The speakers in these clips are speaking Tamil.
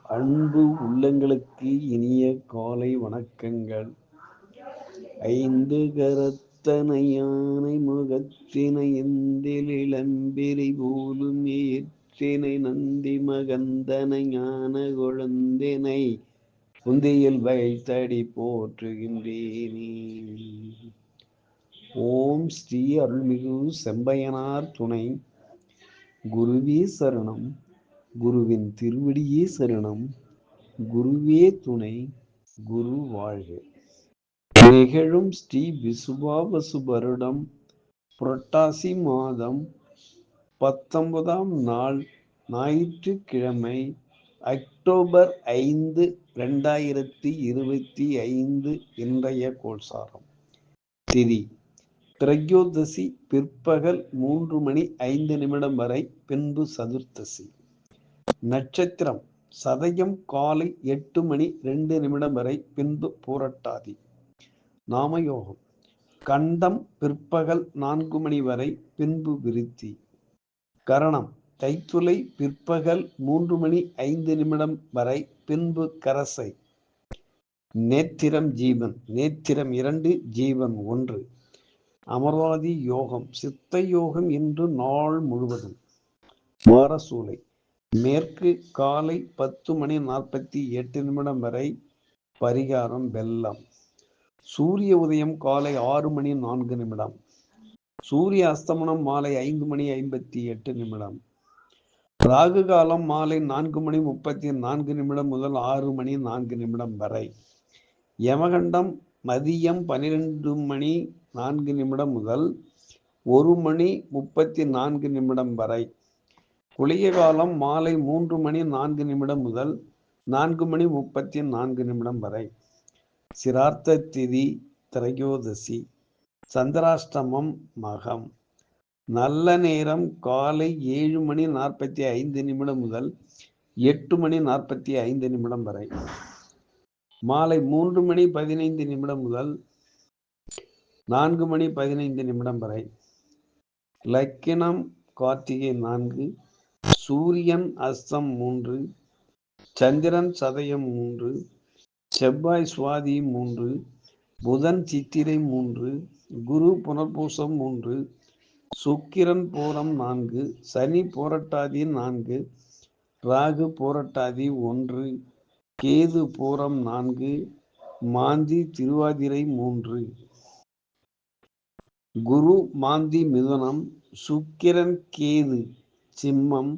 அன்பு உள்ளங்களுக்கு இனிய காலை வணக்கங்கள். ஐந்து கரத்தனை யானை முகத்தினை எந்தில் இளம்பிரி போலும் ஏற்றினை நந்தி மகந்தனை ஞான கொழுந்தினை புந்தியில் வைத்தடி போற்றுகின்றேனே. ஓம் ஸ்ரீ அருள்மிகு செம்பையனார் துணை. குருவே சரணம். குருவின் திருவடியே சரணம். குருவே துணை. குரு வாழ்க. நிகழும் ஸ்ரீ விசுவாவசு வருடம் புரட்டாசி மாதம் 19ஆம் நாள் ஞாயிற்றுக்கிழமை, அக்டோபர் 5, 2025 இன்றைய கோல்சாரம். திதி திரையோதசி பிற்பகல் 3:05 வரை, பின்பு சதுர்த்தசி. நட்சத்திரம் சதயம் காலை 8:02 வரை, பின்பு பூரட்டாதி. நாமயோகம் கண்டம் பிற்பகல் 4 வரை, பின்பு விருத்தி. கரணம் தைத்துளை பிற்பகல் 3:05 வரை, பின்பு கரசை. நேத்திரம் ஜீவன். நேத்திரம் 2, ஜீவன் 1. அமர்வாதி யோகம் சித்த யோகம் இன்று நாள் முழுவதும். வாரசூலை மேற்கு காலை 10:48 வரை, பரிகாரம் வெள்ளம். சூரிய உதயம் காலை 6:04. சூரிய அஸ்தமனம் மாலை 5:58. ராகு காலம் மாலை 4:34 முதல் 6:04 வரை. யமகண்டம் மதியம் 12:04 முதல் 1:34 வரை. குளிய காலம் மாலை 3:04 முதல் 4:34 வரை. சிரார்த்த திதி திரையோதசி. சந்திராஷ்டமம் மகம். நல்ல நேரம் காலை 7:45 முதல் 8:45 வரை. மாலை 3:15 முதல் 4:15 வரை. லக்கினம் கார்த்திகை 4. சூரியன் அஸ்தம் 3. சந்திரன் சதயம் 3. செவ்வாய் சுவாதி 3. புதன் சித்திரை 3. குரு புனர்பூசம் 3. சுக்கிரன் பூரம் 4. சனி பூரட்டாதி 4. ராகு பூரட்டாதி 1. கேது பூரம் 4. மாந்தி திருவாதிரை 3. குரு மாந்தி மிதுனம். சுக்கிரன் கேது சிம்மம்.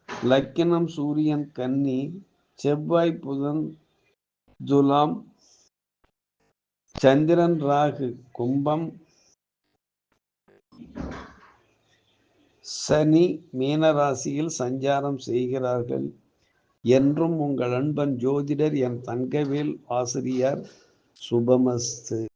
லக்கினம் சூரியன் கன்னி. செவ்வாய் புதன் துலாம். சந்திரன் ராகு கும்பம். சனி மீனராசியில் சஞ்சாரம் செய்கிறார்கள். என்றும் உங்கள் அன்பன் ஜோதிடர் என் தங்கவேல் ஆசிரியர். சுபமஸ்து.